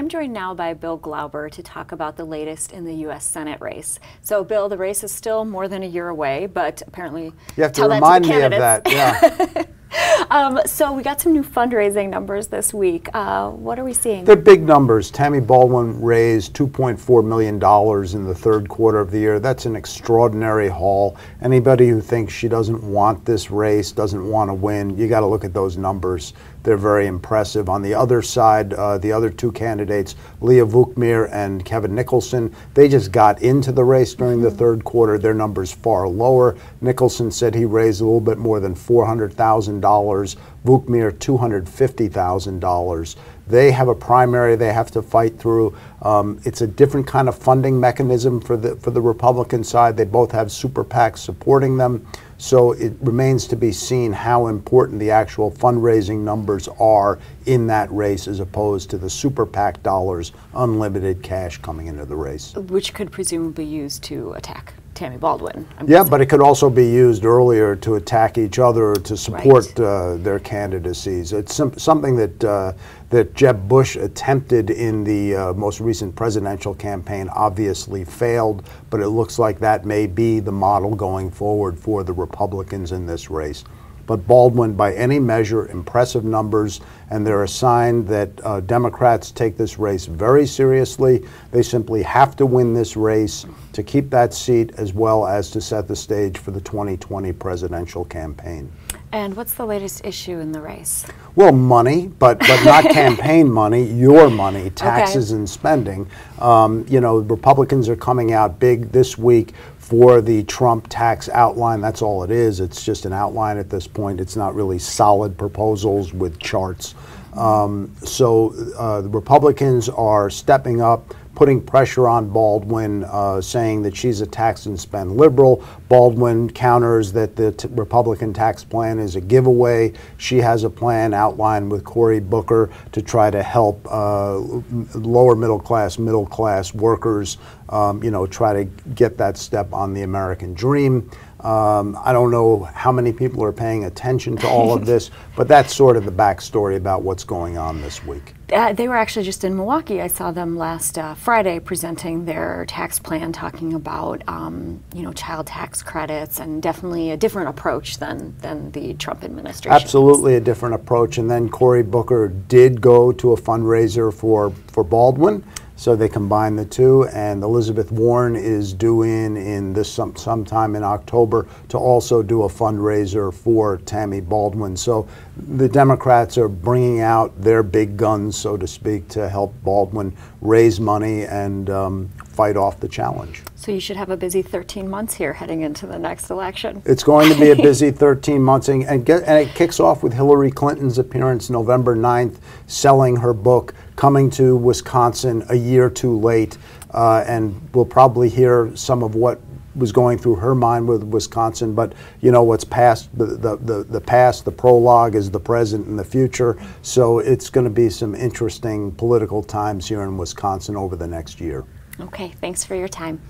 I'm joined now by Bill Glauber to talk about the latest in the U.S. Senate race. So, Bill, the race is still more than a year away, but apparently you have to remind me of that. Yeah. So we got some new fundraising numbers this week. What are we seeing? They're big numbers. Tammy Baldwin raised $2.4 million in the third quarter of the year. That's an extraordinary haul. Anybody who thinks she doesn't want this race, doesn't want to win, you got to look at those numbers. They're very impressive. On the other side, the other two candidates, Leah Vukmir and Nicholson, they just got into the race during the third quarter. Their numbers far lower. Nicholson said he raised a little bit more than $400,000. Vukmir, $250,000. They have a primary they have to fight through. It's a different kind of funding mechanism for the Republican side. They both have super PACs supporting them. So it remains to be seen how important the actual fundraising numbers are in that race as opposed to the super PAC dollars, unlimited cash coming into the race. Which could presumably be used to attack Tammy Baldwin. Yeah, but it could also be used earlier to attack each other to support their candidacies. It's something that Jeb Bush attempted in the most recent presidential campaign, obviously failed, but it looks like that may be the model going forward for the Republicans in this race. But Baldwin, by any measure, impressive numbers, and they're a sign that Democrats take this race very seriously. They simply have to win this race to keep that seat as well as to set the stage for the 2020 presidential campaign. And what's the latest issue in the race? Well, money, but not campaign money, your money, taxes and spending. You know, Republicans are coming out big this week for the Trump tax outline. That's all it is. It's just an outline at this point. It's not really solid proposals with charts. The Republicans are stepping up, putting pressure on Baldwin, saying that she's a tax and spend liberal. Baldwin counters that the Republican tax plan is a giveaway. She has a plan outlined with Cory Booker to try to help lower middle class workers, you know, try to get that step on the American dream. I don't know how many people are paying attention to all of this, but that's sort of the backstory about what's going on this week. They were actually just in Milwaukee. I saw them last Friday presenting their tax plan, talking about you know, child tax credits, and definitely a different approach than the Trump administration. Absolutely a different approach. And then Cory Booker did go to a fundraiser for Baldwin. So they combine the two, and Elizabeth Warren is due in this sometime in October to also do a fundraiser for Tammy Baldwin. So the Democrats are bringing out their big guns, so to speak, to help Baldwin raise money and fight off the challenge. So you should have a busy 13 months here heading into the next election. It's going to be a busy 13 months, and it kicks off with Hillary Clinton's appearance November 9th, selling her book, coming to Wisconsin a year too late, and we'll probably hear some of what was going through her mind with Wisconsin. But you know what's past, the past, the prologue is the present and the future. So it's going to be some interesting political times here in Wisconsin over the next year. Okay, thanks for your time.